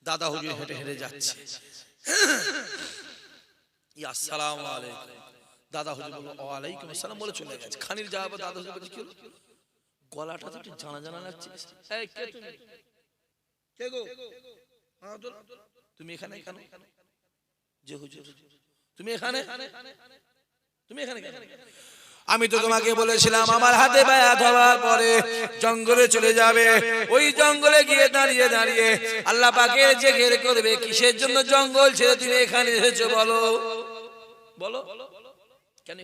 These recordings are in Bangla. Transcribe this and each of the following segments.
দাদা হুজুর হেঁটে হেঁটে যাচ্ছে, আসসালামু আলাইকুম। দাদা হুজুর বলল ওয়ালাইকুম আসসালাম বলে চলে গেছে। খানিক যাওয়ার পর দাদা হুজুর বলছে কি হলো, গলাটা তো একটু জানা জানা লাগছে। এই কে তুমি? কে গো? হ্যাঁ তো তুমি এখানে কেন? যে হুজুর তুমি এখানে, তুমি এখানে কেন? আমি তো তোমাকে বলেছিলাম আমার হাতে বায়াত হওয়ার পরে জঙ্গলে চলে যাবে, ওই জঙ্গলে গিয়ে দাঁড়িয়ে দাঁড়িয়ে আল্লাহ পাকের জিকির করবে। কিসের জন্য জঙ্গল ছেড়ে তুমি এখানে এসেছো বলো, বলো কেন?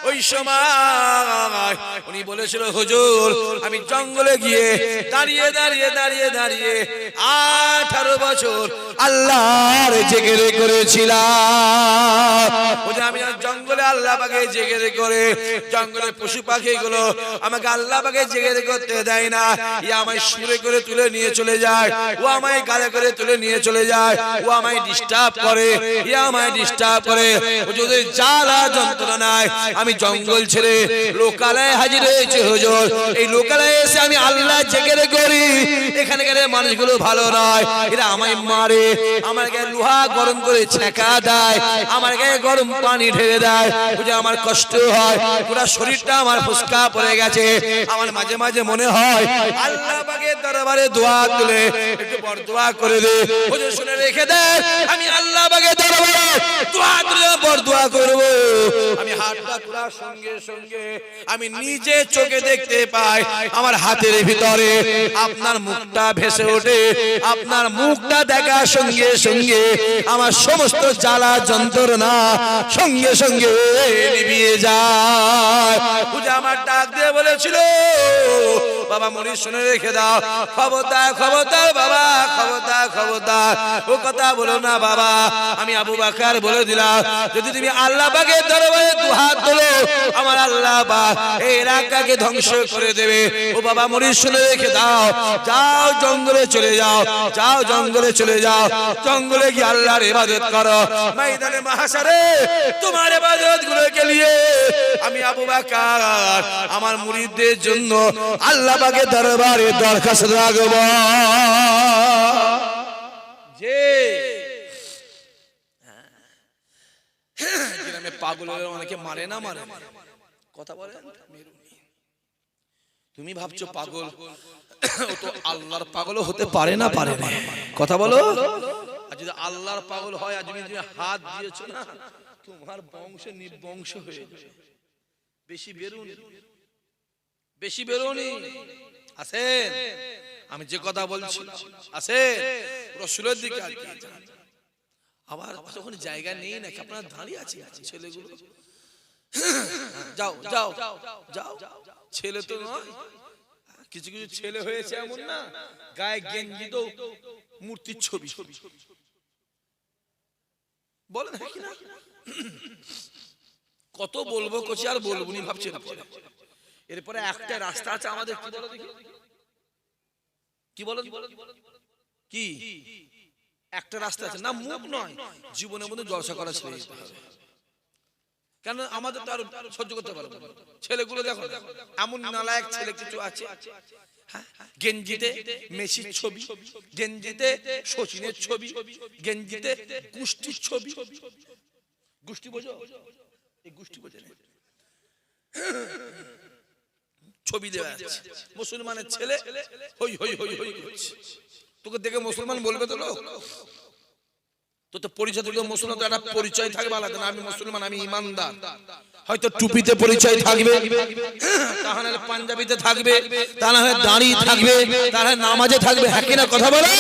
ওই সময় উনি বলেছিল হুজুর আমি জঙ্গলে গিয়ে দাঁড়িয়ে দাঁড়িয়ে দাঁড়িয়ে দাঁড়িয়ে 18 বছর আল্লাহর জিকির করেছিলাম। আমি জঙ্গলে আল্লাহ পাকে জিকির করে জঙ্গলের পশু পাখি গুলো আমাকে আল্লাহ পাকে জিকির করতে দেয় না। ই আমায় সুরে করে তুলে নিয়ে চলে যায়, ও আমায় গালে করে তুলে নিয়ে চলে যায়, ও আমায় ডিস্টার্ব করে, ই আমায় ডিস্টার্ব করে। যদি জ্বালা যন্ত্রণায় আমি জঙ্গল ছেড়ে লোকালয়ে হাজির হয়েছে হুজুর, এই লোকালয়ে এসে আমি আল্লাহ জিকির করি। এখানকার মানুষগুলো ভালো নয়, এরা আমায় মারে, আমার গায়ে লোহা গরম করে ছেঁকা দেয়, আমার গায়ে গরম পানি ঢেলে দেয়, বুঝে আমার কষ্ট হয়, পুরো শরীরটা আমার ফুসকা পড়ে গেছে। আমার মাঝে মাঝে মনে হয় আল্লাহ পাকের দরবারে দোয়া তুলে একটু বরদোয়া করে দে। হুজুর শুনে রেখে দে, আমি আল্লাহ পাকের দরবারে দোয়া তুলে বরদোয়া করব। আমি হাতটা তোলার সঙ্গে সঙ্গে আমি নিজে চোখে দেখতে পাই আমার হাতের ভিতরে আপনার মুখটা ভেসে ওঠে। আপনার মুখটা দেখার সঙ্গে সঙ্গে আমার সমস্ত জ্বালা যন্ত্রণা সঙ্গে সঙ্গে নিভিয়ে যায়। পূজা আমার ডাক দিয়ে বলেছিল বাবা মনি শুনে রেখে দাও, খবরদার খবরদার বাবা, খবরদার খবরদার ও কথা বলো না বাবা। আমি আবু বকর বলে দিলাম যদি তুমি আল্লাহ পাকের দরবারে দু হাত তোলো আমার আল্লাহ পাক এই এলাকাকে ধ্বংস করে দেবে। ও বাবা মনি শুনে রেখে দাও, যাও জঙ্গলে চলে যাও, যাও জঙ্গলে চলে যাও, জঙ্গলে গিয়ে আল্লাহর ইবাদত করো। ময়দানে মাহশারে তোমার ইবাদত গুলোকে নিয়ে আমি আবু বকর আমার মুরিদদের জন্য আল্লাহ পাকের দরবারে দরখাস্ত রাখব যে গ্রামে পাগল অনেকে মারে না, মারে কথা বলেন। তুমি ভাবছো পাগল, ও তো আল্লাহর পাগলও হতে পারে না, পারে না, কথা বলো। আর যদি আল্লাহর পাগল হয় আর তুমি হাত দিয়েছো না তোমার বংশ নির্বংশ হয়ে যাবে। বেশি বেরুনি, বেশি বেরোনি। আসেন আমি যে কথা বলছি আসেন রাসূলের দিকে আবার যখন জায়গা নেই নাকি আপনারা দাঁড়িয়ে আছেন ছেলেগুলো, যাও যাও যাও। ছেলে তো নয়, কিছু কিছু ছেলে হয়েছে এমন না গায়ে গেঞ্জি তো মূর্তির ছবি, বলেন কি না? কত বলবো কোচি আর বলবো নি ভাবছেন। এরপরে একটা রাস্তা আছে আমাদের, কি বলো দেখি, কি বলো কি একটা রাস্তা আছে না, মুখ নয়, জীবনের মধ্যে জলসা করা ছেড়ে দিতে হবে। কেন আমাদের তো আর সহ্য করতে পারবো না। ছেলেগুলো দেখো এমন নালায়েক ছেলে কিছু আছে, গেঞ্জিতে মেসির ছবি, গেঞ্জিতে শচীনের ছবি, গেঞ্জিতে গোষ্ঠীর ছবি। গোষ্ঠী বোঝো? এই গোষ্ঠী বোঝে না, ছবি দেওয়া আছে। মুসলমানের ছেলে হই হই হই হই করছে, তোকে দেখে মুসলমান বলবে তো লোক, তো তো পরিচয় দিলে মুসলমান তো একটা পরিচয় থাকবে আলাদা না, আমি মুসলমান, আমি ইমানদার। হয়তো টুপিতে পরিচয় থাকবে, তা না হলে পাঞ্জাবিতে থাকবে, তা না হলে দাড়ি থাকবে, তা না হলে নামাজে থাকবে। হ্যাঁ কিনা কথা বলে?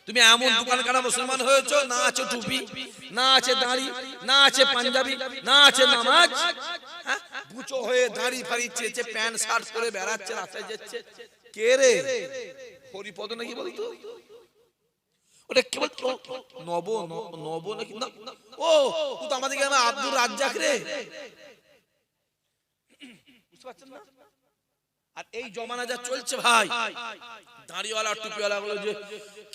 তুমি এমন দোকান কাটা মুসলমান হয়েছো, না আছে টুপি, না আছে দাড়ি, না আছে পাঞ্জাবি, না আছে নামাজ, বুচো হয়ে দাড়ি ফাড়ি চেয়েছে, প্যান্ট শার্ট পরে বেড়াচ্ছে, রাস্তায় যাচ্ছে। কে রে? হরিপদ নাকি বলতো? ওটা কি বলতো? নব নব নাকি? ও তো আমাদের গ্রামে আব্দুর রাজ্জাক রে, বুঝতে পারছেন না? আর এই জমানা যা চলছে ভাই, দাড়িওয়ালা টুপিওয়ালা গুলো যে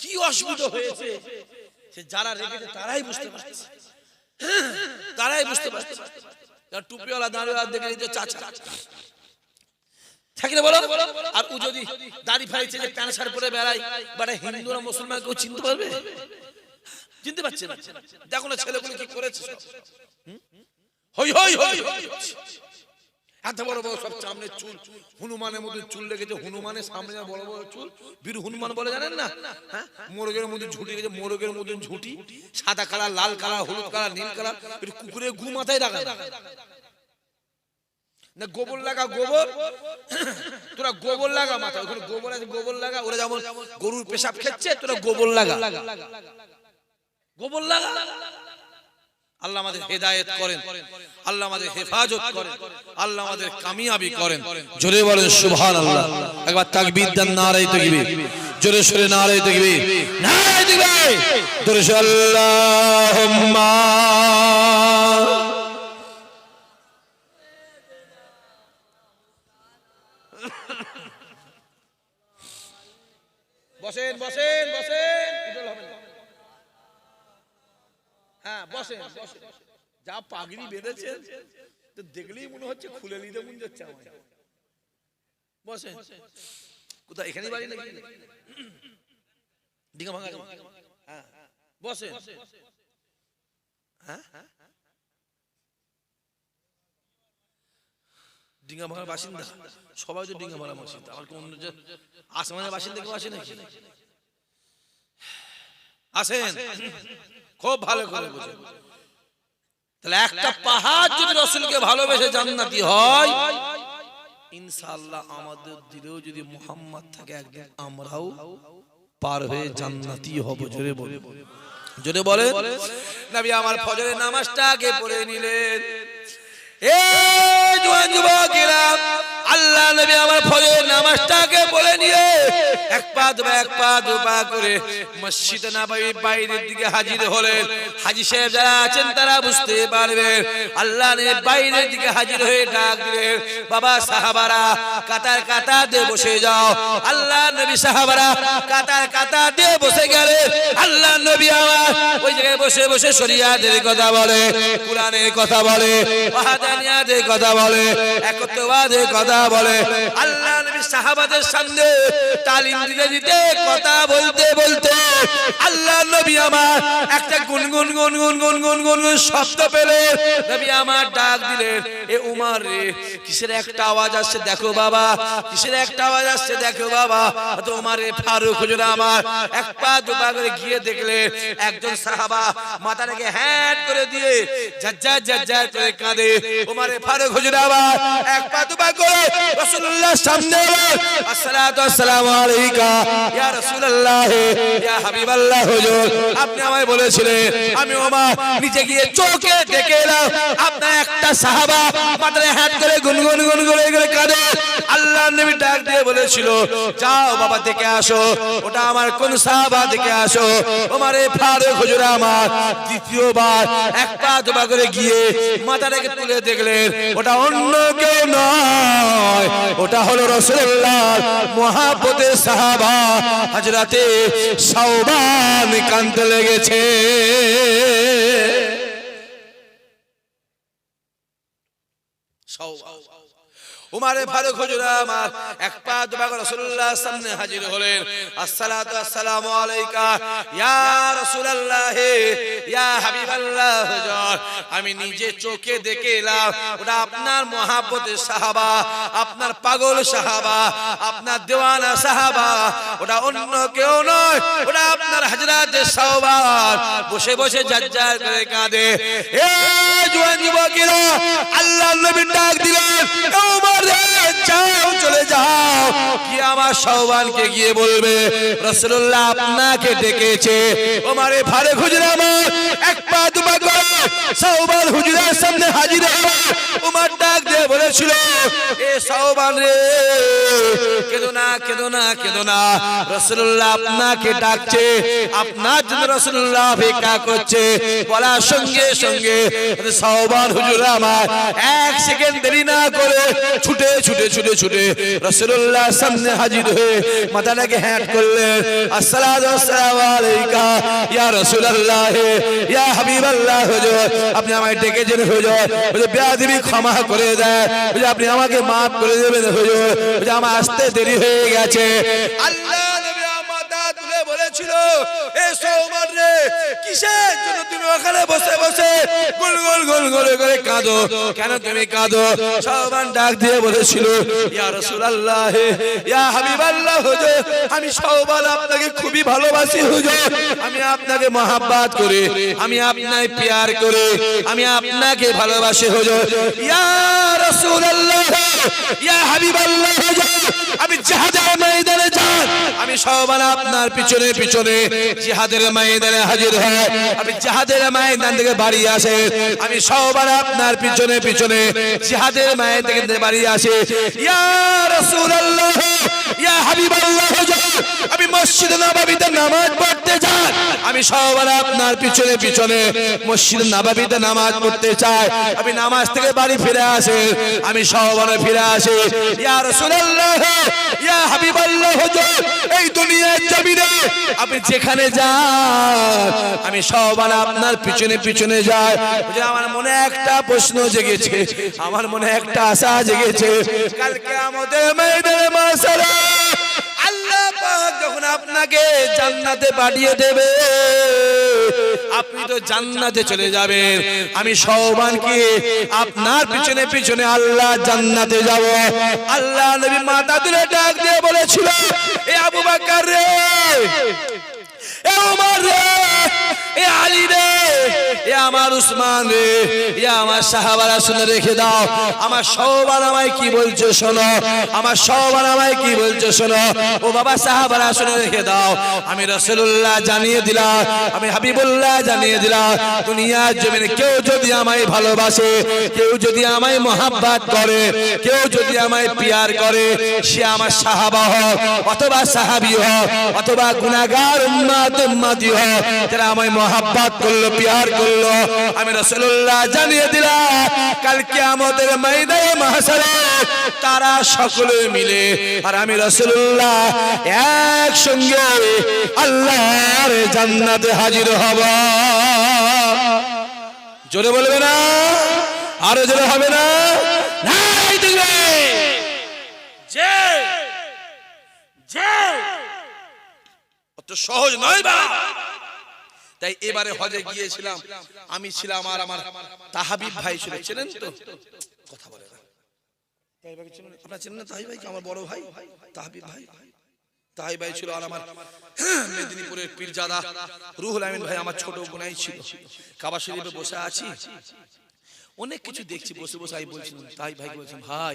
কি অসুবিধা হয়েছে সে যারা রেখেছে তারাই বুঝতে পারছে, তারাই বুঝতে পারছে। টুপিওয়ালা দাড়িওয়ালা দেখে নিতে চাচা, থাকলে বলো। আর ও যদি দাড়ি ফাড়িছে যে প্যান্ট শার্ট পরে বেড়ায়, বাড়া হিন্দুরা মুসলমান কেউ চিনতে পারবে? চিনতে পারছে না। দেখো না ছেলেগুলো কি করেছে, হই হই হই এত বড় বড় সব সামনে চুল, হনুমানের মতো চুল রেখেছে, হনুমানের সামনে বড় বড় চুল, বীর হনুমান বলে জানেন না? হ্যাঁ, মোরগের মতো ঝুঁটি গেছে, মোরগের মতো ঝুঁটি, সাদা কালার, লাল কালার, হলুদ কালার, নীল কালার, কুকুরের গু মাথায় রাখা না, গোবর লাগা, গোবর, তোরা গোবর লাগা মাথা, ওখানে গোবর আছে, গোবর লাগা। ওরা যেমন গরুর পেশাব খেচ্ছে, তোরা গোবর লাগা, গোবর লাগা। আল্লাহ আমাদের হেদায়েত করেন, আল্লাহ আমাদের হেফাজত করেন, আল্লাহ আমাদের কামিয়াবি করেন। জোরে বলেন সুবহানাল্লাহ। একবার তাকবীর দেন, নারে তাকবীর, জোরে সোরে নারে তাকবীর, নারে তাকবীর, জোরে সোরে আল্লাহুম্মা। বসেন বসেন বসেন, উঠল হবে না। হ্যাঁ বসেন বসেন। যা পাগড়ি বেঁধেছেন তো দেখলেই মনে হচ্ছে খুলে নিতে মন যাচ্ছে আমার। বসেন। কোথায়, এখানেই বাড়ি নাকি? ডিঙা ভাঙা। হ্যাঁ বসেন। হ্যাঁ ডিঙা ভাঙার বাসিন্দা সবাই তো ডিঙা ভাঙার বাসিন্দা, আমার কোন আসমানের বাসিন্দা কেউ আসে নাকি? আসেন, খুব ভালো করে বুঝেন। তাহলে একটা পাহাড় যদি রাসূলকে ভালোবেসে জান্নাতি হয়, ইনশাআল্লাহ আমাদের দিলেও যদি মুহাম্মদ থাকে, একদিন আমরাও পার হয়ে জান্নাতি হব। জোরে বলে, জোরে বলে। নবী আমার ফজরের নামাজটা আগে পড়ে নিলেন। এ জওয়ান যুবকেরা, আল্লাহ নবী আমার ফজরের নামাজটাকে পড়ে নিয়ে এক পা দু পা করে মসজিদে নববীর বাইরের দিকে হাজির হলেন। হাজী সাহেব যারা আছেন তারা বুঝতে পারবেন, আল্লাহ নবী বাইরের দিকে হাজির হয়ে ডাক দিলেন, বাবা সাহাবারা কাতার কাতার দিয়ে বসে যাও। আল্লাহ নবী সাহাবারা কাতার কাতার দিয়ে বসে গেলেন। আল্লাহ নবী আমার ওই জায়গায় বসে বসে শরিয়াতের কথা বলে, কোরআনের কথা বলে, ওয়াহদানিয়াতের কথা বলে, একত্ববাদের কথা বলে। আল্লাহ নবী সাহাবাদের সামনে তালিম দিতে দিতে কথা বলতে বলতে আল্লাহ নবী আমার একটা গুনগুন গুনগুন গুনগুন গুনগুন শব্দ পেলে নবী আমার ডাক দিলেন, এ উমর রে, কিসের একটা আওয়াজ আসছে দেখো বাবা, কিসের একটা আওয়াজ আসছে দেখো বাবা। তো উমরে ফারুক হুজুর আমার এক পা দু পা করে গিয়ে দেখলে একজন সাহাবা মাথাটাকে হ্যাট করে দিয়ে ঝাজ্জা ঝাজ্জা করে কাঁদে। উমরে ফারুক হুজুর আবার এক পা দু পা করে রাসূলুল্লাহর সামনে এলেন। আসসালাতু আসসালামু আলাইকা ইয়া রাসূলুল্লাহ, ইয়া হাবিবাল্লাহ হুজুর, আপনি আমায় বলেছিলেন, আমি ওমর নিচে গিয়ে চোখে দেখে এলাম আপনার একটা সাহাবা মাথায় হাত করে গুনগুন গুনগুন করে কাঁদে। আল্লাহ নবী ডাক দিয়ে বলেছিল, যাও বাবা দেখে আসো ওটা আমার কোন সাহাবা, দেখে আসো। ওমরে ফারুক হুজুর আমার দ্বিতীয়বার এক পা দু পা করে গিয়ে মাথাটাকে তুলে দেখলেন, ওটা অন্য কেউ নয়, ওটা হলো রাসূলুল্লাহর মুহাব্বতের সাহাবা হযরতে সাওবান কাঁদতে লেগেছে। উমরে ফারুক হুজুর আমার এক পা দু পা করে রাসূলুল্লাহর সামনে হাজির হলেন। আসসালাতু আসসালামু আলাইকা ইয়া রাসূলুল্লাহ, ইয়া হাবিবাল্লাহ হুজুর, আমি নিজে চোখে দেখে এলাম ওটা আপনার মুহাব্বতের সাহাবা, আপনার পাগল সাহাবা, আপনার দেওয়ানা সাহাবা, ওটা অন্য কেউ নয়, ওটা আপনার হযরত সাওবান বসে বসে জাজ্জার করে কাঁদে। এ জওয়ান যুবকেরা, আল্লাহর নবী ডাক দিলেন, উমর যাও চলে যাও, কি আমার সাওবানকে গিয়ে বলবে রাসূলুল্লাহ আপনাকে ডেকেছে। ওমরে ফারুক হুজুর আমার এক পা দু পা করে সাওবান হুজুরের সামনে হাজির হলো। উমর ডাক দিয়ে বলেছিল, এ সাওবান রে, কেঁদো না কেঁদো না কেঁদো না, রাসূলুল্লাহ আপনাকে ডাকছে, আপনার জন্য রাসূলুল্লাহ অপেক্ষা করছে। বলার সঙ্গে সঙ্গে সাওবান হুজুর আমার এক সেকেন্ড দেরি না করে ছুটে ছুটে ছুটে ছুটে রাসূলুল্লাহর সামনে হাজির হয়ে মাথাটাকে হ্যাট করলেন। আসসালাতু আসসালামু আলাইকা ইয়া রাসূলুল্লাহ, ইয়া হাবিবাল্লাহ হুজুর, হুজুর আপনি আমায় ডেকেছেন হুজুর, বেয়াদবি ক্ষমা করে দেন হুজুর, আপনি আমাকে মাফ করে দেবেন হুজুর, আমার আসতে দেরি হয়ে গেছে। আল্লাহ নবী মাথা তুলে বলেছিল, এ সওমান রে, কিসের জন্য তুমি ওখানে বসে বসে গোল গোল গোল গোল করে কাঁদো? কেন তুমি কাঁদো? সওমান ডাক দিয়ে বলেছিল, ইয়া রাসূলুল্লাহ, ইয়া হাবিবাল্লাহ হুজুর, আমি সওমান আপনাকে খুবই ভালোবাসি হুজুর, আমি আপনাকে মহব্বত করি, আমি আপনাকে প্যার করি, আমি আপনাকে ভালোবাসি হুজুর। ইয়া রাসূলুল্লাহ, ইয়া হাবিবাল্লাহ হুজুর, আমি জিহাদের ময়দানে যান, আমি সওমান আপনার পিছনে পিছনে জিহাদের ময়দানে হাজির হয়, আমি জিহাদের ময়দান থেকে বাড়ি আসে, আমি সওমান আপনার পিছনে পিছনে জিহাদের ময়দান থেকে বাড়ি আসে। ইয়া রাসূলুল্লাহ, ইয়া হাবিবাল্লাহ হুজুর, আমি মসজিদে নববীতে নামাজ পড়তে যাই, আমি সওমান আপনার পিছনে পিছনে মসজিদে নববীতে নামাজ পড়তে চাই, আমি নামাজ থেকে বাড়ি ফিরে আসে, আমি সওমানে ফিরে আসি। ইয়া রাসূলুল্লাহ, ইয়া হাবিবাল্লাহ হুজুর, এই দুনিয়ার জমিনে আপনি যেখানে যান, আমি সওমান আপনার পিছনে পিছনে যাই। আমার মনে একটা প্রশ্ন জেগেছে, আমার মনে একটা আশা জেগেছে, কাল কিয়ামতের ময়দানে মাশাআল্লাহ আল্লাহ পাক যখন আপনাকে জান্নাতে পাঠিয়ে দেবে, আপনি তো জান্নাতে চলে যাবেন, আমি সওমানকে আপনার পিছনে পিছনে আল্লাহ জান্নাতে যাব। আল্লাহ নবী মাথা তুলে ডাক দিয়ে বলেছিল, এ আবু বকর রে, এ ওমর রে, এ আলী রে, এ আমার উসমান রে, এ আমার সাহাবারা, শুনে রেখে দাও, আমার সওমান আমায় কি বলছে শোনো, আমার সওমান আমায় কি বলছে শোনো। ও বাবা সাহাবারা, শুনে রেখে দাও, আমি রাসূলুল্লাহ জানিয়ে দিলাম, আমি হাবিবুল্লাহ জানিয়ে দিলাম, দুনিয়ার জমিনে কেউ যদি আমায় ভালোবাসে, কেউ যদি আমায় মহব্বত করে, কেউ যদি আমায় প্যার করে, সে আমার সাহাবা হোক অথবা সাহাবী হোক অথবা গুনাহগার উম্মত উম্মতি হোক, যারা আমায় মহব্বত করলো, প্যার করলো, আমি রাসূলুল্লাহ জানিয়ে দিলাম, কাল কিয়ামতের ময়দানে মাহশারে তারা সকলে মিলে আর আমি রাসূলুল্লাহ একসঙ্গে আল্লাহর জান্নাতে হাজির হব। জোরে বলবে না? আরো জোরে হবে না? নাই দিবে যে যে অত সহজ নয় বা। তাই এবারে হজে গিয়েছিলাম, আমি ছিলাম আর আমার তাহাবিব ভাই ছিল, চেনেন তো? কথা বলে না, আপনারা চেনেন না তাহাবিব ভাইকে? আমার বড় ভাই তাহাবিব ভাই, তাহাবিব ভাই ছিল, আর আমার মেদিনীপুরের পীরজাদা রুহুল আমিন ভাই আমার ছোট বোনাই ছিল। কাবা শরীফে বসে আছি, অনেক কিছু দেখছি, বসে বসে আমি বলছিলাম তাই ভাইকে বলছিলাম, ভাই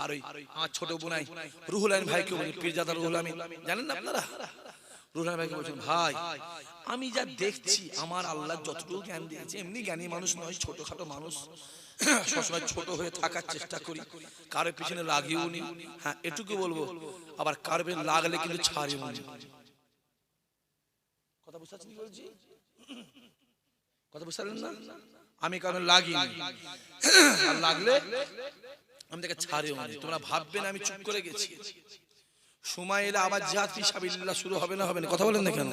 আর ওই আমার ছোট বোনাই রুহুল আমিন ভাইকে বলি, পীরজাদা রুহুল আমিন, জানেন না আপনারা? রুহুল আমিন ভাইকে বলছিলাম, ভাই আমি যা দেখছি, আমার আল্লাহ যতটুকু জ্ঞান দিয়েছে, এমনি জ্ঞানী মানুষ নয়, ছোটখাটো মানুষ, সবসময় ছোট হয়ে থাকার চেষ্টা করি, কারোর পিছনে লাগিও নি, হ্যাঁ এটুকু বলবো, আবার কারোর পিছনে লাগলে কিন্তু ছাড়িও নি। কথা বুঝতে পারছেন কি বলছি? কথা বুঝতে পারলেন না? আমি কারণ লাগিনি, আর লাগলে আমি তাকে ছাড়িও নি। তোমরা ভাববে না আমি চুপ করে গেছি, সময় এলে আবার জিহাদ ফি সাবিলিল্লাহ শুরু হবে না? হবে না? কথা বলেন না কেন?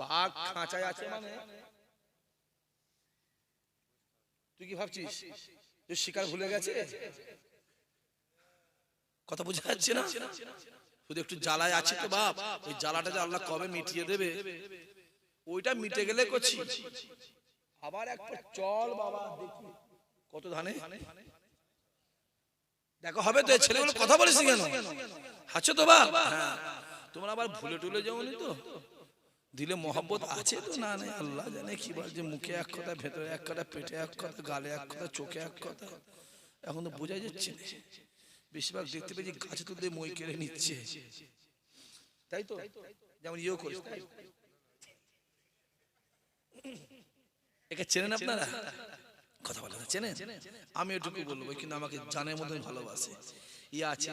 বাঘ খাঁচায় আছে মানে তুই কি ভাবছিস যে শিকার ভুলে গেছে? কথা বোঝা যাচ্ছে না? শুধু একটু জ্বালায় আছে তো বাপ, ওই জ্বালাটা যে আল্লাহ কবে মিটিয়ে দেবে, ওইটা মিটে গেলে করছি আবার একটা চল বাবা দেখি কত ধানে দেখো হবে তো। ছেলেগুলো কথা বলিস কেন? আছো তো বাপ? হ্যাঁ, তোমরা আবার ভুলে টুলে যাওনি তো? দিলে মহব্বত আছে তো? না নাই আল্লাহ জানে কি বল, যে মুখে এক কথা, ভেতরে এক কথা, পেটে এক কথা, গালে এক কথা, চোখে এক কথা, এখন তো বোঝা যাচ্ছে না। বেশিরভাগ দেখতে পেয়েছি গাছে তুলতে মই কেড়ে নিচ্ছে, তাই তো? যেমন ইয়েও করিস, একে চেনেন আপনারা? কথা বলা চেনেন? আমি এটুকু বলবো, কিন্তু আমাকে জানের মতন ভালোবাসে। ইয়ে আছে,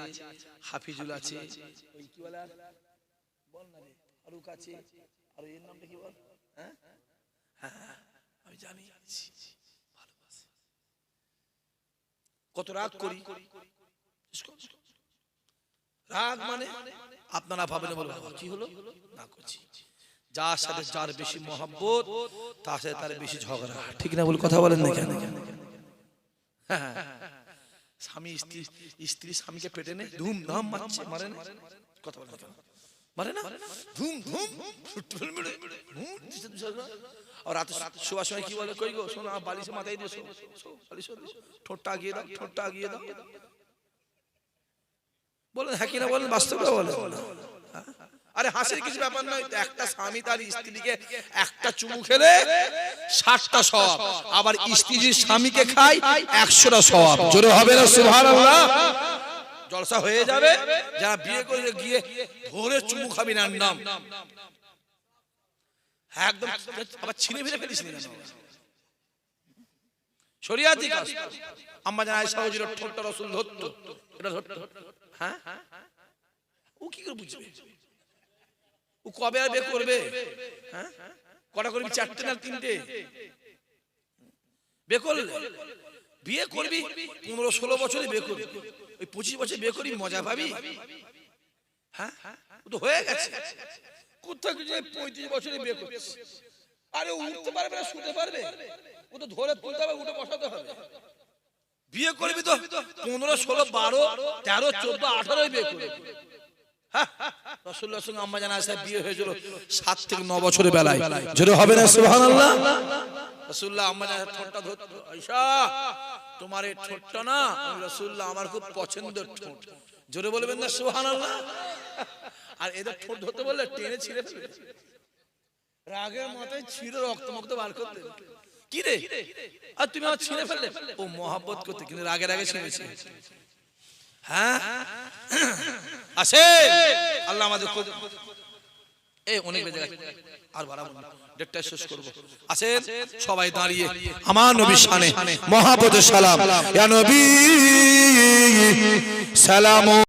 হাফিজুল আছে, ওই কি বলে বল না রে, ফারুক আছে, আর এর নামটা কি বল? হ্যাঁ হ্যাঁ আমি জানি, ভালোবাসে। কত রাগ করি, রাগ মানে আপনারা ভাবেন বলবো কি হলো না করছি, যার সাথে যার বেশি মহব্বত তার সাথে তার বেশি ঝগড়া, ঠিক না বল? কথা বলেন না কেন? স্বামী স্ত্রী স্বামীকে পেটে নে ধুমধাম মারছে, মারে না? কথা বলেন কেন? মারে না? ধুম ধুম আর রাতে শোয়ার সময় কি বলে? কই গো শোনো, বালিশে মাথায় দিয়ে ঠোঁটটা আগিয়ে দাও, ঠোঁটটা আগিয়ে দাও। বলেন হ্যাঁ কিনা বলেন, বাস্তবটা বলেন। আরে হাসির কিছু ব্যাপার নয়। একটা স্বামী তার স্ত্রীকে একটা চুমু খেলে 60টা সওয়াব, আবার স্ত্রী স্বামীকে খায় 100টা সওয়াব। জোরে হবে না সুবহানাল্লাহ? জলসা হয়ে যাবে। যারা বিয়ে করে গিয়ে ধরে চুমু খাবি না নাম একদম, আবার ছিনে ফিরে ফেলিস না। শরিয়াতি কাজ। আম্মা জান আয়েশা হুজুরের ঠোঁটটা রাসূল ধরতো, এটা ধরতো। হ্যাঁ ও কি করে বুঝবে? ও কবে আর বিয়ে করবে? হ্যাঁ কটা করবি? 4টে না 3টে? বিয়ে করলে বিয়ে করবি 15-16 বছরে বিয়ে করবি, ওই 25 বছর বিয়ে করবি, মজা পাবি? হ্যাঁ ও তো হয়ে গেছে। কোথায় 35 বছরে বিয়ে করছিস? আরে উঠতে পারবে না, শুতে পারবে? ও তো ধরে তুলতে হবে, উঠে বসাতে হবে। বিয়ে করবি তো 15, 16, 12, 13, 14, 18 বিয়ে করবি। রাসূলুল্লাহর সঙ্গে আম্মা জান আয়েশা বিয়ে হয়েছিল 7 থেকে 9 বছরের বেলায়। জোরে হবে না সুবহানাল্লাহ? রাসূলুল্লাহ আম্মা জানের ঠোঁটটা ধরতো, আয়েশা তোমার এই ঠোঁটটা না রাসূলুল্লাহ আমার খুব পছন্দের ঠোঁট। জোরে বলবেন না সুবহানাল্লাহ? আর এদের ঠোঁট ধরতে বললে টেনে ছিঁড়ে ফেলে, রাগের মাথায় ছিঁড়ে রক্ত মুক্ত বার করতে। কি রে আর তুমি আমার ছিঁড়ে ফেললে? ও মহব্বত করতে, কিন্তু রাগের আগে ছিঁড়েছে। হ্যাঁ আসে আল্লাহ আমাদের অনেক বেজে গেছে, আর বাড়াবো না, ডেটটা শেষ করবো। আসেন সবাই দাঁড়িয়ে আমার নবীর শানে মহব্বতের সালাম। ইয়া নবী সালাম।